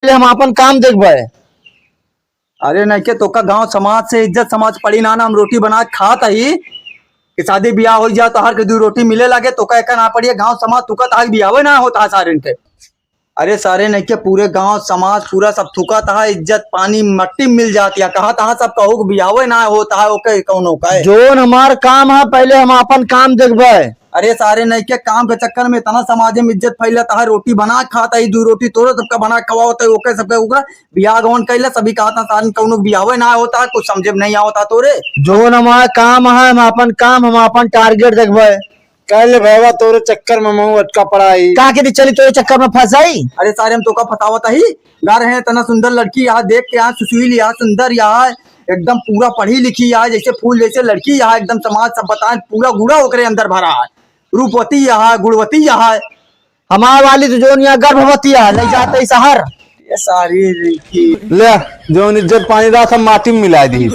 पहले हम अपन काम देखबे। अरे नहीं के तो का गांव समाज से इज्जत समाज पड़ी ना हम रोटी बना के खात ही कि शादी ब्याह हो जाए तो हर के दू रोटी मिले लगे तो का ना पड़िए गांव समाज तुका ताक बियाह ना होता सारे के। अरे सारे नहीं के पूरे गांव समाज पूरा सब थुका था इज्जत पानी मट्टी मिल जाती है कहा तहा सब कहो बियाह ना होता है ओके कौन होका है। जोन हमार काम है पहले हम अपन काम देखबे। अरे सारे नहीं के काम के चक्कर में इतना समाज में इज्जत फैलता है रोटी बना के खाता है दू रोटी तोड़ो सबका बना के खवाओ तो ओके सबका उगरा बियाह गवन कैला सभी कहता सारे कौन बियाह ना होता कुछ समझे नहीं होता तोरे। जोन हमार काम है हम अपन टारगेट देखबे। कल भैया तोरे चक्कर में मैं अटका पड़ा ही का के चली तो चक्कर में फंसाई। अरे सारे हम तो का फतावत ही गा रहे हैं तना सुंदर लड़की यहाँ देख के यहाँ सुशील यहाँ सुंदर यहाँ एकदम पूरा पढ़ी लिखी यहाँ जैसे फूल जैसे लड़की यहाँ एकदम समाज सब बताए पूरा गुड़ा होकर अंदर भरा है रूपवती यहाँ गुणवती यहाँ। हमार वाली तो जोन यहाँ गर्भवती है ले जाते शहर। ये सारी ले जो इज्जत पानी रहा सब माटी में मिला दी।